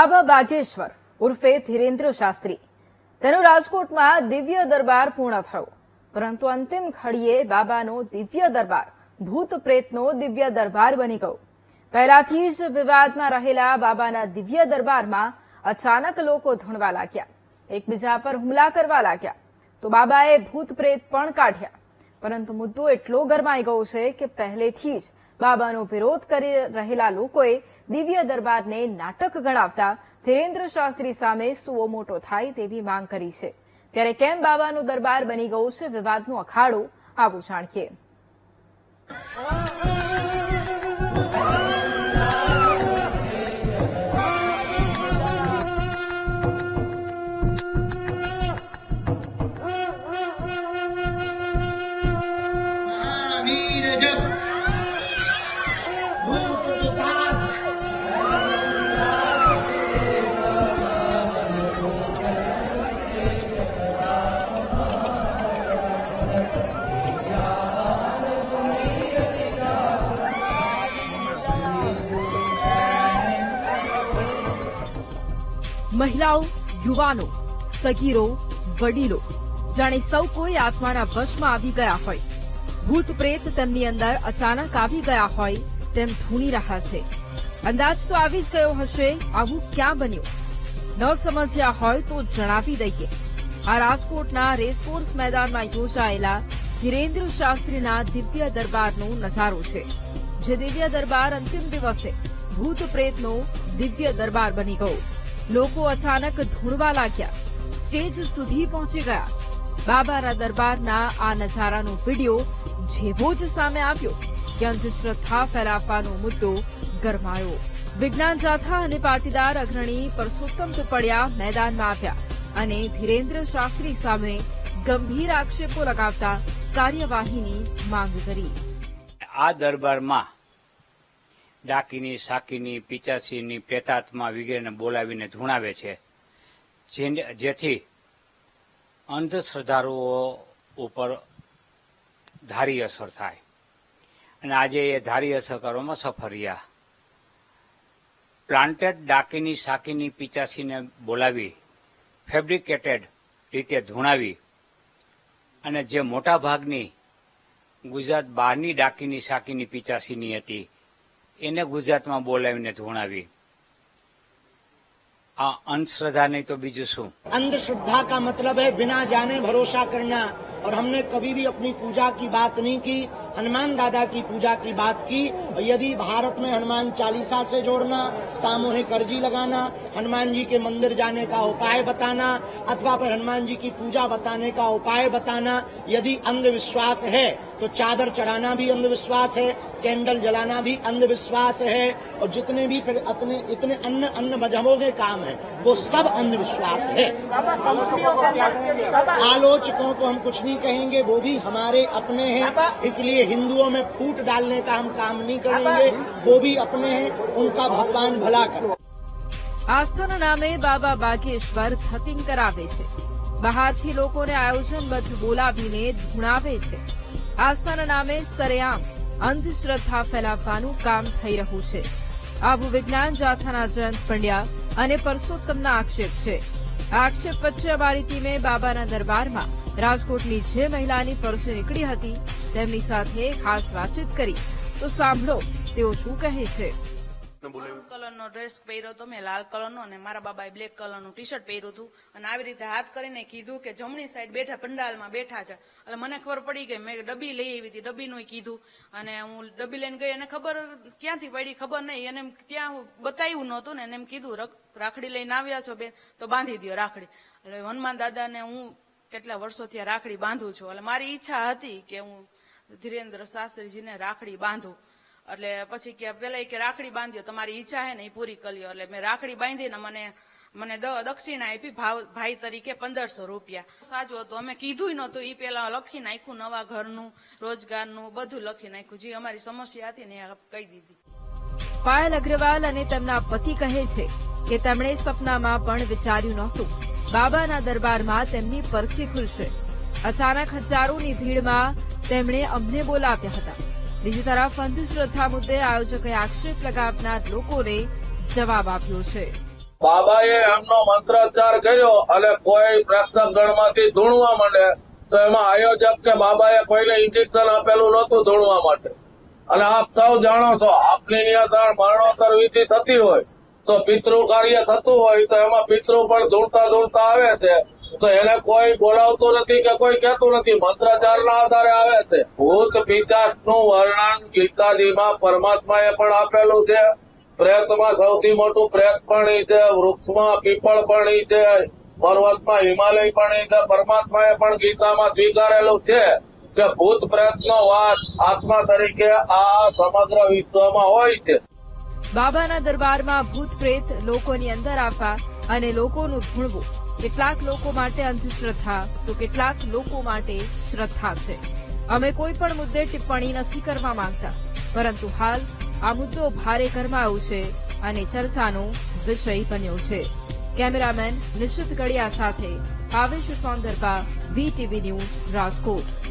બાબા બાગેશ્વર ઉર્ફે ધીરેન્દ્ર શાસ્ત્રી તેનો રાજકોટમાં દિવ્ય દરબાર પૂર્ણ થયો, પરંતુ અંતિમ ઘડીએ બાબાનો દિવ્ય દરબાર ભૂત પ્રેતનો દિવ્ય દરબાર બની ગયો। પહેલાથી જ વિવાદમાં રહેલા બાબાના દિવ્ય દરબારમાં અચાનક લોકો ધૂણવા લાગ્યા, એકબીજા પર હુમલા કરવા લાગ્યા, તો બાબાએ ભૂત પ્રેત પણ કાઢ્યા। પરંતુ મુદ્દો એટલો ગરમાઈ ગયો છે કે પહેલેથી જ બાબાનો વિરોધ કરી રહેલા લોકોએ દિવ્ય દરબારને નાટક ગણાવતા ધીરેન્દ્ર શાસ્ત્રી સામે સુઓ મોટો થાય તેવી માંગ કરી છે। ત્યારે કેમ બાબાનો દરબાર બની ગયો છે વિવાદનો અખાડો, આવું જાણીએ। મહિલાઓ, યુવાનો, સગીરો, વડીલો જાણે સૌ કોઈ આત્માના વશમાં આવી ગયા હોય, ભૂત પ્રેત તેમની અંદર અચાનક આવી ગયા હોય તેમ ધૂણી રહ્યા છે। અંદાજ તો આવી જ ગયો હશે, આવું ક્યાં બન્યું? ન સમજ્યા હોય તો જણાવી દઈએ। આ રાજકોટના રેસકોર્સ મેદાનમાં યોજાયેલા ધીરેન્દ્ર શાસ્ત્રીના દિવ્ય દરબારનો નજારો છે, જે દિવ્ય દરબાર અંતિમ દિવસે ભૂત પ્રેતનો દિવ્ય દરબાર બની ગયો। લોકો અચાનક ધૂણવા લાગ્યા, સ્ટેજ સુધી પહોંચી ગયા। બાબાના દરબારના આ નજારાનો વિડીયો જેવો જ સામે આવ્યો કે અંધશ્રદ્ધા ફેલાવવાનો મુદ્દો ગરમાયો। વિજ્ઞાન જાથા અને પાટીદાર અગ્રણી પરસોત્તમ ટુપડિયા મેદાનમાં આવ્યા અને ધીરેન્દ્ર શાસ્ત્રી સામે ગંભીર આક્ષેપો લગાવતા કાર્યવાહીની માંગ કરી। આ દરબારમાં ડાકીની, સાકીની, પિચાસીની, પ્રેતાત્મા વગેરેને બોલાવીને ધૂણાવે છે, જેથી અંધશ્રદ્ધાળુઓ ઉપર ધારી અસર થાય અને આજે એ ધારી અસર કરવામાં સફળ રહ્યા। પ્લાન્ટેડ ડાકીની, સાકીની, પિચાસીને બોલાવી ફેબ્રિકેટેડ રીતે ધૂણાવી અને જે મોટા ભાગની ગુજરાત બહારની ડાકીની, સાકીની, પિચાસીની હતી એને ગુજરાતમાં બોલાવીને ધૂણાવી। આ અંધશ્રદ્ધા नहीं तो बीजू शू? अंधश्रद्धा का मतलब है बिना जाने भरोसा करना, और हमने कभी भी अपनी पूजा की बात नहीं की, हनुमान दादा की पूजा की बात की। यदि भारत में हनुमान चालीसा से जोड़ना, सामूहिक अर्जी लगाना, हनुमान जी के मंदिर जाने का उपाय बताना अथवा फिर हनुमान जी की पूजा बताने का उपाय बताना, यदि अंधविश्वास है तो चादर चढ़ाना भी अंधविश्वास है, कैंडल जलाना भी अंधविश्वास है, और जितने भी फिर इतने अन्य मजहबों के काम है वो सब अंधविश्वास है। आलोचकों को हम कुछ नहीं कहेंगे, वो भी हमारे अपने हैं, इसलिए हिंदुओं में फूट डालने का हम काम नहीं करेंगे, वो भी अपने हैं, उनका भगवान भला करे। આસ્થાના નામે બાબા બાગેશ્વર ધતિંગ કરાવે છે, બહારથી લોકોને આયોજનબદ્ધ બોલાવીને ધૂણાવે છે। આસ્થાના નામે સરેઆમ અંધશ્રદ્ધા ફેલાવવાનું કામ થઈ રહ્યું છે, આવું વિજ્ઞાન જાથાના જયંત પંડ્યા અને પરસોત્તમના આક્ષેપ છે। આ આક્ષેપ વચ્ચે અમારી ટીમે બાબાના દરબારમાં રાજકોટની જે મહિલાની પરસે નીકળી હતી તેમની સાથે ખાસ વાતચીત કરી, તો સાંભળો તેઓ શું કહે છે। કલરનો ડ્રેસ પહેર્યો હતો મેં, લાલ કલરનો, અને મારા બાબાએ બ્લેક કલરનું ટી શર્ટ પહેર્યું હતું, અને આવી રીતે હાથ કરીને કીધું કે જમણી સાઈડ બેઠા, પંડાલમાં બેઠા છે। એટલે મને ખબર પડી ગઈ, મેં ડબ્બી લઈ આવી હતી, ડબ્બીનું કીધું, અને હું ડબ્બી લઈને ગઈ, એને ખબર ક્યાંથી પડી ખબર નહીં, એને ત્યાં બતાવ્યું નહોતું ને, એને એમ કીધું રાખડી લઈને આવ્યા છો બેન તો બાંધી દો રાખડી। એટલે હનુમાન દાદાને હું કેટલા વર્ષોથી રાખડી બાંધું છું, એટલે મારી ઈચ્છા હતી કે હું ધીરેન્દ્ર શાસ્ત્રીજીને રાખડી બાંધું। એટલે પછી કે પેલા કે રાખડી બાંધ્યો, તમારી ઈચ્છા હે ને એ પૂરી કરી લ્યો। એટલે મેં રાખડી બાંધીને મને દક્ષિણા આપી ભાઈ તરીકે 1500 રૂપિયા। સાચું હતું, અમે કીધું નહોતું, એ પેલા લખી નાખ્યું, નવા ઘરનું, રોજગારનું બધું લખી નાખ્યું, જે અમારી સમસ્યા હતી ને એ કહી દીધી। પાયલ અગ્રવાલ અને તેમના પતિ કહે છે કે તેમણે સપનામાં પણ વિચાર્યું નહોતું બાબાના દરબારમાં તેમની પરચી ખુલશે। અચાનક હજારોની ભીડમાં તેમણે અમને બોલાવ્યા હતા। બીજી તરફ અંધશ્રદ્ધા મુદ્દે આયોજકોએ આક્ષેપ લગાવનાર લોકોને જવાબ આપ્યો છે। બાબાએ એમનો મંત્રોચ્ચાર કર્યો અને કોઈ પ્રેક્ષક ગણમાંથી ધૂણવા માંડે તો એમાં આયોજક કે બાબાએ કોઈને ઇન્જેક્શન આપેલું નહોતું ધૂણવા માટે. અને આપ સૌ જાણો છો, આપની નિયંત્રણ મરણોત્તર વિધિ થતી હોય તો પિતૃ કાર્ય થતું હોય તો એમાં પિતૃ પણ ધૂણતા આવે છે. તો એને કોઈ બોલાવતું નથી કે કોઈ કહેતું નથી, મંત્રોચ્ચારના આધારે આવે છે. ભૂત પિશાચનું વર્ણન ગીતાજીમાં પરમાત્માએ પણ આપેલું છે. પ્રેતમાં સૌથી મોટું પ્રેત પણ ઈ છે, વૃક્ષમાં પીપળ પણ ઈ છે, પર્વતમાં હિમાલય પણ ઈ છે. પરમાત્માએ પણ ગીતામાં સ્વીકારેલું છે કે ભૂત પ્રેતનો વાસ આત્મા તરીકે આ સમગ્ર વિશ્વમાં હોય છે. બાબાના દરબારમાં ભૂત પ્રેત લોકોની અંદર આવવા અને લોકોનું ધૂણવું કેટલાક લોકો માટે અંધશ્રદ્ધા તો કેટલાક લોકો માટે શ્રદ્ધા છે. અમે કોઈ પણ મુદ્દે ટિપ્પણી નથી કરવા માંગતા, પરંતુ હાલ આ મુદ્દો ભારે ગરમાયો છે અને ચર્ચાનો વિષય બન્યો છે. કેમેરામેન નિશિત ગડિયા સાથે ભાવેશ સોંદરકા, VTV ન્યૂઝ, રાજકોટ.